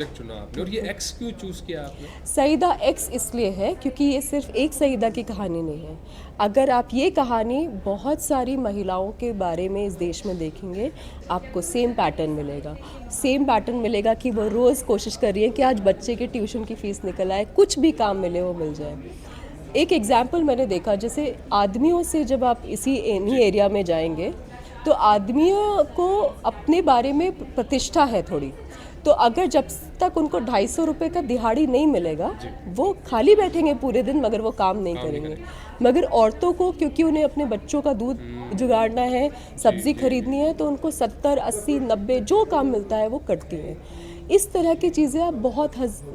Subject चुना आपने, और ये एक्स क्यों चूज़ किया आपने? सईदा एक्स इसलिए है क्योंकि ये सिर्फ एक सईदा की कहानी नहीं है। अगर आप ये कहानी बहुत सारी महिलाओं के बारे में इस देश में देखेंगे, आपको सेम पैटर्न मिलेगा। सेम पैटर्न मिलेगा कि वो रोज़ कोशिश कर रही है कि आज बच्चे के ट्यूशन की फ़ीस निकल आए, कुछ भी काम मिले वो मिल जाए। एक एग्जाम्पल मैंने देखा, जैसे आदमियों से जब आप इन्हीं एरिया में जाएंगे तो आदमियों को अपने बारे में प्रतिष्ठा है थोड़ी, तो अगर जब तक उनको 250 रुपये का दिहाड़ी नहीं मिलेगा वो खाली बैठेंगे पूरे दिन, मगर वो काम नहीं करेंगे। मगर औरतों को, क्योंकि उन्हें अपने बच्चों का दूध जुगाड़ना है, सब्जी खरीदनी है, तो उनको 70, 80, 90 जो काम मिलता है वो करती हैं। इस तरह की चीज़ें आप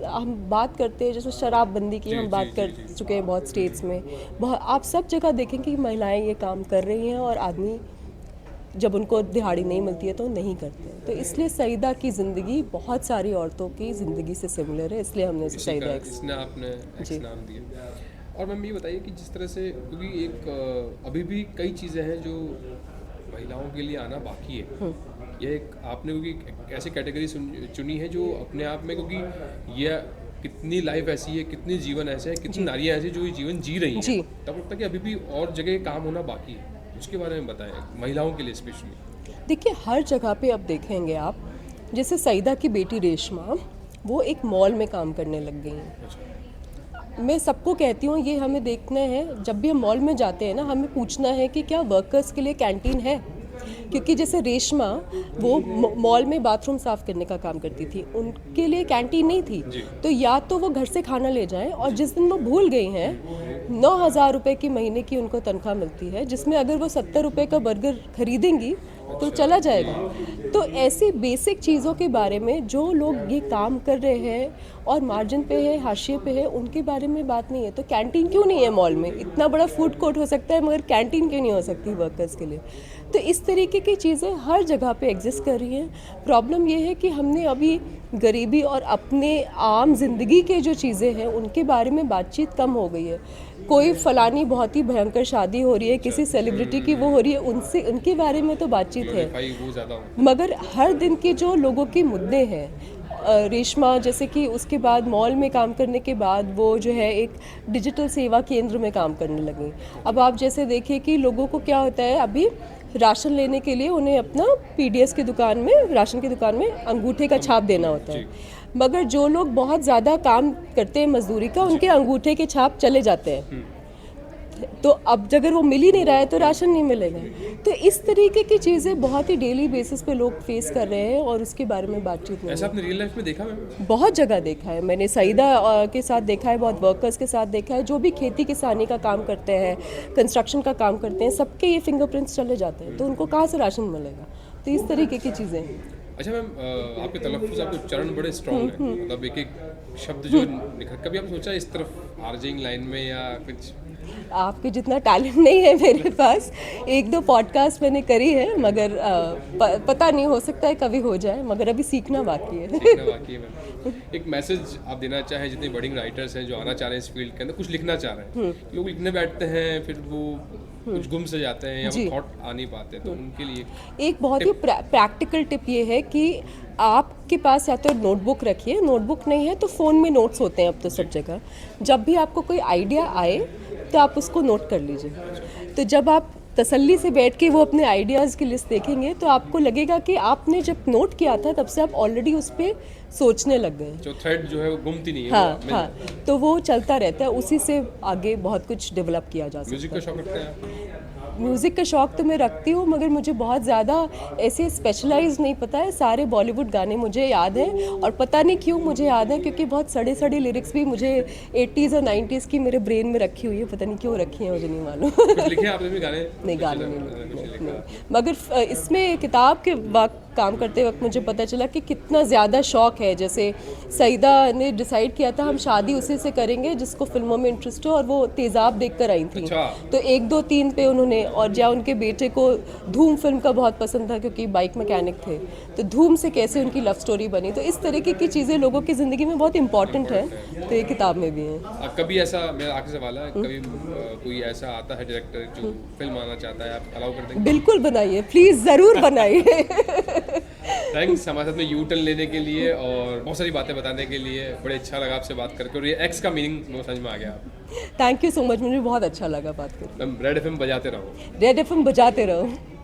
हम बात करते हैं, जैसे शराबबंदी की हम बात कर चुके हैं बहुत स्टेट्स में, आप सब जगह देखेंगे कि महिलाएं ये काम कर रही हैं और आदमी जब उनको दिहाड़ी नहीं मिलती है तो नहीं करते हैं। तो इसलिए सईदा की ज़िंदगी बहुत सारी औरतों की ज़िंदगी से सिमिलर है, इसलिए हमने इसे सईदा एक्स आपने एक्स नाम दिया। और मैम ये बताइए कि जिस तरह से, क्योंकि एक अभी भी कई चीज़ें हैं जो महिलाओं के लिए आना बाकी है, यह एक आपने क्योंकि ऐसी कैटेगरी चुनी है जो अपने आप में, क्योंकि यह कितनी लाइफ ऐसी है, कितनी जीवन ऐसे है, कितनी नारियाँ ऐसी जो ये जीवन जी रही हैं, तब तक कि अभी भी और जगह काम होना बाकी है, उसके बारे में बताएं महिलाओं के लिए स्पेशली। देखिए, हर जगह पे अब देखेंगे आप, जैसे सईदा की बेटी रेशमा, वो एक मॉल में काम करने लग गई हैं। मैं सबको कहती हूँ ये हमें देखना है, जब भी हम मॉल में जाते हैं ना, हमें पूछना है कि क्या वर्कर्स के लिए कैंटीन है। क्योंकि जैसे रेशमा वो मॉल में बाथरूम साफ़ करने का काम करती थी, उनके लिए कैंटीन नहीं थी, तो या तो वो घर से खाना ले जाएं, और जिस दिन वो भूल गई हैं 9,000 रुपये की महीने की उनको तनख्वाह मिलती है, जिसमें अगर वो 70 रुपये का बर्गर खरीदेंगी तो चला जाएगा। तो ऐसी बेसिक चीज़ों के बारे में जो लोग ये काम कर रहे हैं और मार्जिन पे है, हाशिए पे है, उनके बारे में बात नहीं है। तो कैंटीन क्यों नहीं है मॉल में? इतना बड़ा फूड कोर्ट हो सकता है, मगर कैंटीन क्यों नहीं हो सकती वर्कर्स के लिए? तो इस तरीके की चीज़ें हर जगह पे एग्जिस्ट कर रही हैं। प्रॉब्लम ये है कि हमने अभी गरीबी और अपने आम जिंदगी के जो चीज़ें हैं उनके बारे में बातचीत कम हो गई है। कोई फलानी बहुत ही भयंकर शादी हो रही है, किसी सेलिब्रिटी की वो हो रही है, उनसे उनके बारे में तो बातचीत है, मगर हर दिन के जो लोगों के मुद्दे हैं, रेशमा जैसे कि उसके बाद मॉल में काम करने के बाद वो जो है एक डिजिटल सेवा केंद्र में काम करने लगी। अब आप जैसे देखिए कि लोगों को क्या होता है, अभी राशन लेने के लिए उन्हें अपना पीडीएस की दुकान में, राशन की दुकान में अंगूठे का छाप देना होता है, मगर जो लोग बहुत ज़्यादा काम करते हैं मजदूरी का, उनके अंगूठे के छाप चले जाते हैं। तो अब अगर वो मिल ही नहीं रहा है तो राशन नहीं मिलेगा। तो इस तरीके की चीज़ें बहुत ही डेली बेसिस पे लोग फेस कर रहे हैं और उसके बारे में बातचीत नहीं। ऐसा आपने रियल लाइफ में देखा है? बहुत जगह देखा है मैंने, सईदा के साथ देखा है, बहुत वर्कर्स के साथ देखा है, जो भी खेती किसानी का काम करते हैं, कंस्ट्रक्शन का काम करते हैं, सबके ये फिंगरप्रिंट्स चले जाते हैं, तो उनको कहाँ से राशन मिलेगा? तो इस तरीके की चीज़ें। अच्छा मैम, आपके तलफ़्फ़ुज़, आपके उच्चारण बड़े स्ट्रॉन्ग हैं, मतलब एक एक शब्द जो निखर, कभी आपने सोचा इस तरफ आरजेइंग लाइन में या कुछ? आपके जितना टैलेंट नहीं है मेरे पास। 1-2 पॉडकास्ट मैंने करी है, मगर पता नहीं, हो सकता है कभी हो जाए, मगर अभी सीखना बाकी है। मैम, एक मैसेज आप देना चाहें जितने बडिंग राइटर्स हैं जो आना चाह रहे हैं इस फील्ड के अंदर, कुछ लिखना चाह रहे हैं, लोग लिखने बैठते हैं फिर वो कुछ गुम से जाते हैं या वो थॉट आ नहीं पाते, तो उनके लिए एक बहुत ही प्रैक्टिकल टिप ये है कि आपके पास या तो नोटबुक रखिए, नोटबुक नहीं है तो फ़ोन में नोट्स होते हैं अब तो सब जगह। जब भी आपको कोई आइडिया आए तो आप उसको नोट कर लीजिए। तो जब आप तसल्ली से बैठ के वो अपने आइडियाज़ की लिस्ट देखेंगे तो आपको लगेगा कि आपने जब नोट किया था तब से आप ऑलरेडी उस पर सोचने लग गए। जो थ्रेड जो है वो गुमती नहीं है। हाँ, तो वो चलता रहता है, उसी से आगे बहुत कुछ डेवलप किया जा सकता है। म्यूज़िक का शौक रखते हैं? म्यूज़िक का शौक़ तो मैं रखती हूँ, मगर मुझे बहुत ज़्यादा ऐसे स्पेशलाइज नहीं पता है। सारे बॉलीवुड गाने मुझे याद हैं, और पता नहीं क्यों मुझे याद है, क्योंकि बहुत सड़े सड़े लिरिक्स भी मुझे 80s और 90s की मेरे ब्रेन में रखी हुई है, पता नहीं क्यों रखी है, मुझे नहीं मालूम। लिखे आपने भी गाने? नहीं, गाने नहीं, मगर इसमें किताब के वक्त काम करते वक्त मुझे पता चला कि कितना ज़्यादा शौक़ है। जैसे सईदा ने डिसाइड किया था हम शादी उसी से करेंगे जिसको फिल्मों में इंटरेस्ट हो, और वो तेज़ाब देखकर आई थी। तो 1, 2, 3 पे उन्होंने, और जहाँ उनके बेटे को धूम फिल्म का बहुत पसंद था क्योंकि बाइक मैकेनिक थे, तो धूम से कैसे उनकी लव स्टोरी बनी। तो इस तरीके की चीज़ें लोगों की ज़िंदगी में बहुत इंपॉर्टेंट है, तो ये किताब में भी है। कभी ऐसा, मेरा आखिरी सवाल है, कभी कोई ऐसा आता है डायरेक्टर जो फिल्म आना चाहता है, आप अलाउ कर देंगे? बिल्कुल बनाइए, प्लीज़ ज़रूर बनाइए। थैंक्स हमारे साथ में यू टर्न लेने के लिए और बहुत सारी बातें बताने के लिए। बड़े अच्छा लगा आपसे बात करके और ये एक्स का मीनिंग समझ में आ गया। थैंक यू सो मच, मुझे बहुत अच्छा लगा बात करके। मैम रेड एफएम बजाते रहो। रेड एफएम बजाते रहो।